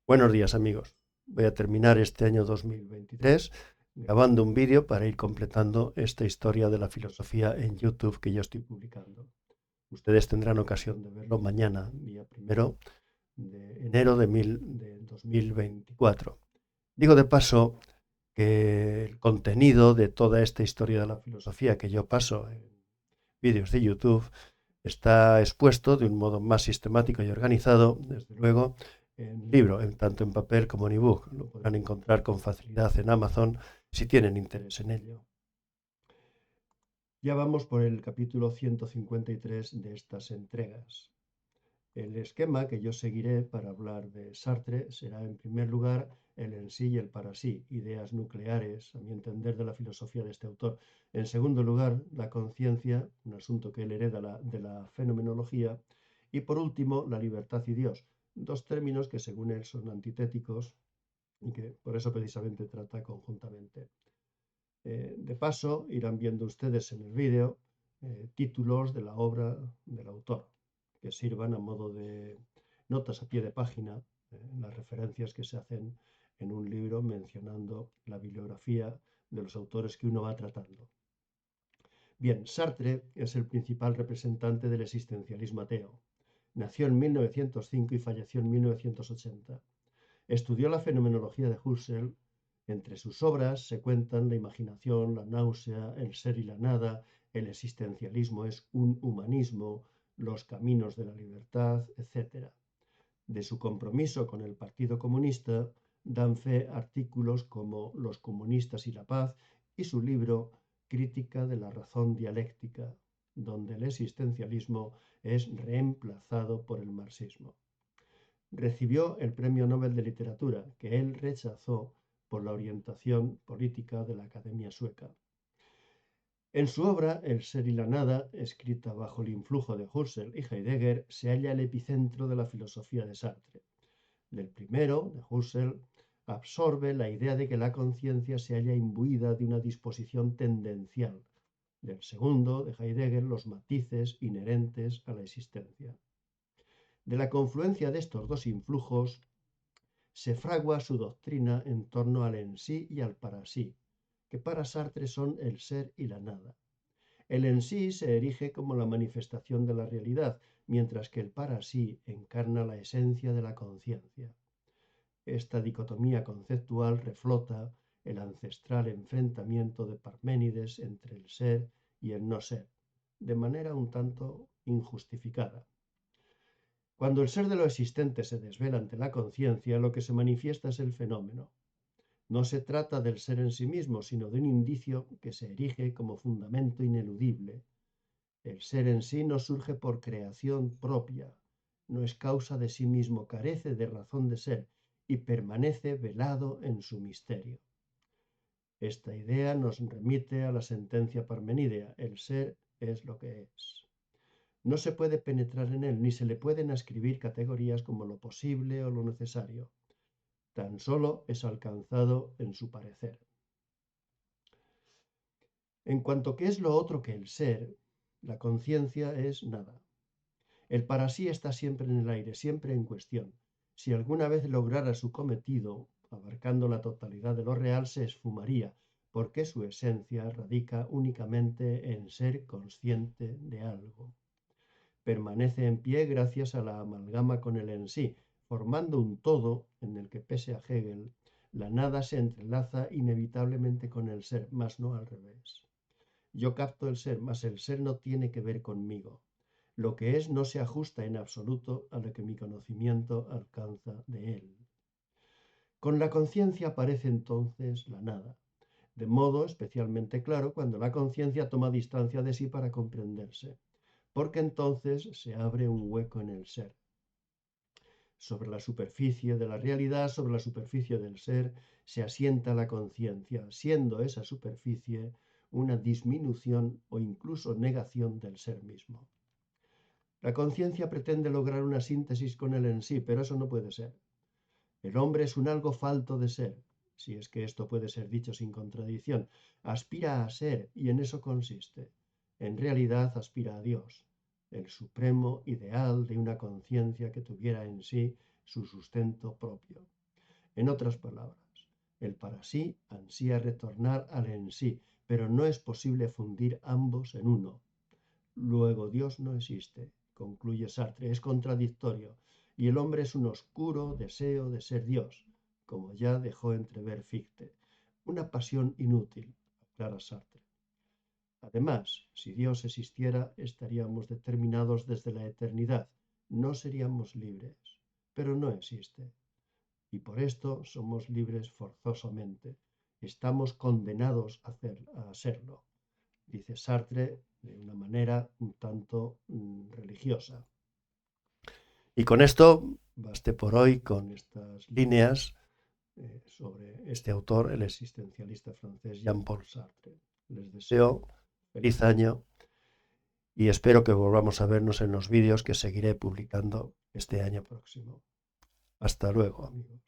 Buenos días, amigos. Voy a terminar este año 2023 grabando un vídeo para ir completando esta historia de la filosofía en YouTube que yo estoy publicando. Ustedes tendrán ocasión de verlo mañana, día 1 de enero de 2024. Digo de paso que el contenido de toda esta historia de la filosofía que yo paso en vídeos de YouTube está expuesto de un modo más sistemático y organizado, desde luego, en libro, tanto en papel como en ebook. Lo podrán encontrar con facilidad en Amazon si tienen interés en ello. Ya vamos por el capítulo 153 de estas entregas. El esquema que yo seguiré para hablar de Sartre será, en primer lugar, el en sí y el para sí, ideas nucleares, a mi entender, de la filosofía de este autor. En segundo lugar, la conciencia, un asunto que él hereda de la fenomenología. Y por último, la libertad y Dios, dos términos que según él son antitéticos y que por eso precisamente trata conjuntamente. De paso, irán viendo ustedes en el vídeo títulos de la obra del autor, que sirvan a modo de notas a pie de página, las referencias que se hacen en un libro mencionando la bibliografía de los autores que uno va tratando. Bien, Sartre es el principal representante del existencialismo ateo. Nació en 1905 y falleció en 1980. Estudió la fenomenología de Husserl. Entre sus obras se cuentan la imaginación, la náusea, el ser y la nada, el existencialismo es un humanismo, los caminos de la libertad, etc. De su compromiso con el Partido Comunista dan fe artículos como Los comunistas y la paz y su libro Crítica de la razón dialéctica, donde el existencialismo es reemplazado por el marxismo. Recibió el Premio Nobel de Literatura, que él rechazó por la orientación política de la Academia Sueca. En su obra El ser y la nada, escrita bajo el influjo de Husserl y Heidegger, se halla el epicentro de la filosofía de Sartre. Del primero, de Husserl, absorbe la idea de que la conciencia se halla imbuida de una disposición tendencial. Del segundo, de Heidegger, los matices inherentes a la existencia. De la confluencia de estos dos influjos se fragua su doctrina en torno al en sí y al para sí, que para Sartre son el ser y la nada. El en sí se erige como la manifestación de la realidad, mientras que el para sí encarna la esencia de la conciencia. Esta dicotomía conceptual reflota el ancestral enfrentamiento de Parménides entre el ser y el no ser, de manera un tanto injustificada. Cuando el ser de lo existente se desvela ante la conciencia, lo que se manifiesta es el fenómeno. No se trata del ser en sí mismo, sino de un indicio que se erige como fundamento ineludible. El ser en sí no surge por creación propia, no es causa de sí mismo, carece de razón de ser y permanece velado en su misterio. Esta idea nos remite a la sentencia parmenidea: el ser es lo que es. No se puede penetrar en él, ni se le pueden ascribir categorías como lo posible o lo necesario. Tan solo es alcanzado en su parecer. En cuanto que es lo otro que el ser, la conciencia es nada. El para sí está siempre en el aire, siempre en cuestión. Si alguna vez lograra su cometido, abarcando la totalidad de lo real, se esfumaría, porque su esencia radica únicamente en ser consciente de algo. Permanece en pie gracias a la amalgama con el en sí, formando un todo en el que, pese a Hegel, la nada se entrelaza inevitablemente con el ser, mas no al revés. Yo capto el ser, mas el ser no tiene que ver conmigo. Lo que es no se ajusta en absoluto a lo que mi conocimiento alcanza de él. Con la conciencia aparece entonces la nada, de modo especialmente claro cuando la conciencia toma distancia de sí para comprenderse, porque entonces se abre un hueco en el ser. Sobre la superficie de la realidad, sobre la superficie del ser, se asienta la conciencia, siendo esa superficie una disminución o incluso negación del ser mismo. La conciencia pretende lograr una síntesis con el en sí, pero eso no puede ser. El hombre es un algo falto de ser, si es que esto puede ser dicho sin contradicción. Aspira a ser, y en eso consiste. En realidad aspira a Dios, el supremo ideal de una conciencia que tuviera en sí su sustento propio. En otras palabras, el para sí ansía retornar al en sí, pero no es posible fundir ambos en uno. Luego Dios no existe, concluye Sartre, es contradictorio, y el hombre es un oscuro deseo de ser Dios, como ya dejó entrever Fichte. Una pasión inútil, aclara Sartre. Además, si Dios existiera, estaríamos determinados desde la eternidad, no seríamos libres, pero no existe. Y por esto somos libres forzosamente. Estamos condenados a serlo, dice Sartre de una manera un tanto religiosa. Y con esto, baste por hoy con estas líneas sobre este autor, el existencialista francés Jean-Paul Sartre. Les deseo feliz año y espero que volvamos a vernos en los vídeos que seguiré publicando este año próximo. Hasta luego, amigos.